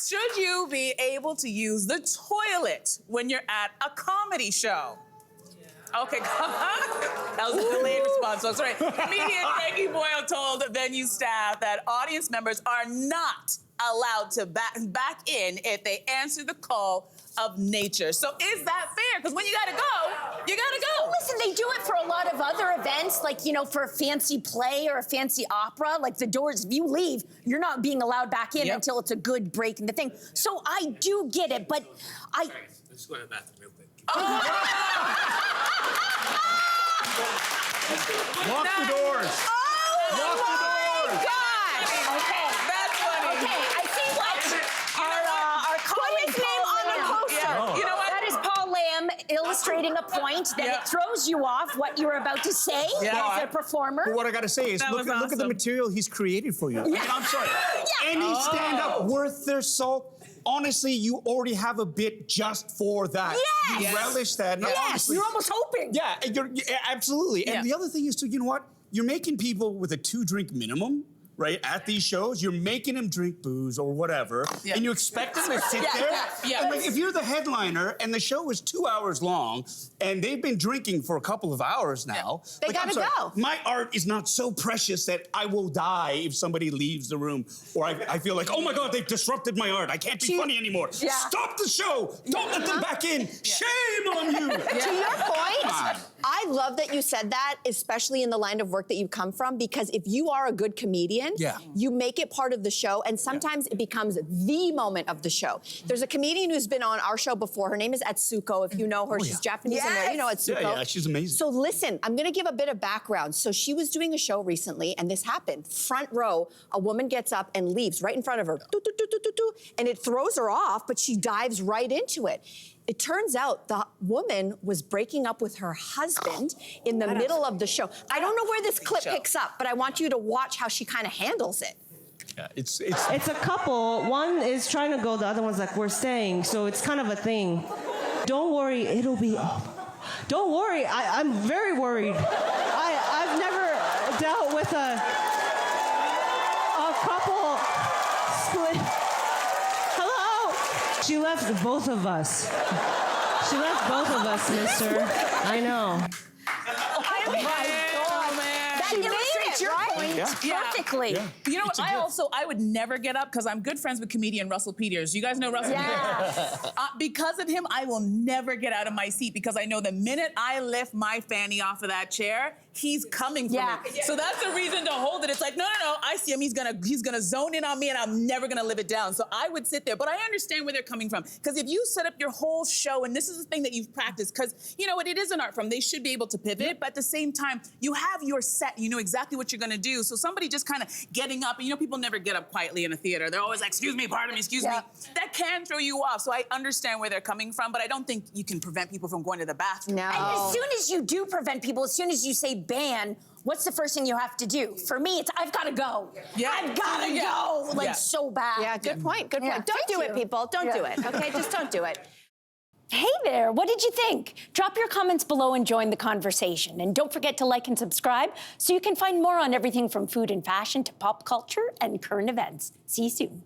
Should you be able to use the toilet when you're at a comedy show? Okay, that was a delayed response, so sorry. Comedian Frankie Boyle told venue staff that audience members are not allowed to back in if they answer the call of nature. So is that fair? Because when you gotta go, you gotta go. Well, listen, they do it for a lot of other events, like, you know, for a fancy play or a fancy opera, like the doors, if you leave, you're not being allowed back in until it's a good break in the thing. So I do get it, but Sorry, let's go to the bathroom real quick. Lock the doors. Oh, Lock the doors. God. Okay. That's funny. Okay, I see what our colleague name on the poster. Yeah. You know what? That is Paul Lamb illustrating a point that it throws you off what you're about to say as a performer. But what I gotta say is, look at the material he's created for you. I mean, I'm sorry. Any stand-up worth their salt, honestly, you already have a bit just for that. Yes. You relish that. No, honestly, You're almost hoping. Yeah, absolutely. And the other thing is, too, you know what? You're making people with a 2-drink minimum, right, at these shows. You're making them drink booze or whatever, and you expect them to sit there. And like, if you're the headliner and the show is 2 hours long and they've been drinking for a couple of hours now, They gotta go. My art is not so precious that I will die if somebody leaves the room, or I feel like, oh my God, they've disrupted my art. I can't be funny anymore. Stop the show. Don't let them back in. Shame on you. To your point, I love that you said that, especially in the line of work that you come from, because if you are a good comedian, you make it part of the show, and sometimes it becomes the moment of the show. There's a comedian who's been on our show before. Her name is Atsuko. If you know her, she's Japanese. You know Atsuko. Yeah, she's amazing. So listen, I'm gonna give a bit of background. So she was doing a show recently, and this happened. Front row, a woman gets up and leaves right in front of her, and it throws her off, but she dives right into it. It turns out the woman was breaking up with her husband in the middle of the show. I don't know where this clip picks up, but I want you to watch how she kind of handles it. Yeah, it's a couple. One is trying to go, the other one's like, we're staying. So it's kind of a thing. Don't worry, it'll be... Don't worry, I'm very worried. I've never dealt with a couple split. Hello? She left both of us. She left both of us, mister. I know. Oh my God, man. That illustrates your point perfectly. You know what? I would never get up because I'm good friends with comedian Russell Peters. You guys know Russell Peters? Because of him, I will never get out of my seat because I know the minute I lift my fanny off of that chair, he's coming for me. So that's the reason to hold it. It's like, no, I see him. He's gonna zone in on me and I'm never gonna live it down. So I would sit there, but I understand where they're coming from. Because if you set up your whole show, and this is the thing that you've practiced, because you know what, it is an art form. They should be able to pivot, but at the same time, you have your set, you know exactly what you're gonna do. So somebody just kind of getting up, and you know people never get up quietly in a theater. They're always like, excuse me, pardon me, excuse me. That can throw you off. So I understand where they're coming from, but I don't think you can prevent people from going to the bathroom. No. And as soon as you do prevent people, as soon as you say ban, what's the first thing you have to do? For me, it's I've got to go. I've got to go, like so bad. Yeah, good point, good point. Don't do it, people. Don't do it, okay? Just don't do it. Hey there, what did you think? Drop your comments below and join the conversation. And don't forget to like and subscribe so you can find more on everything from food and fashion to pop culture and current events. See you soon.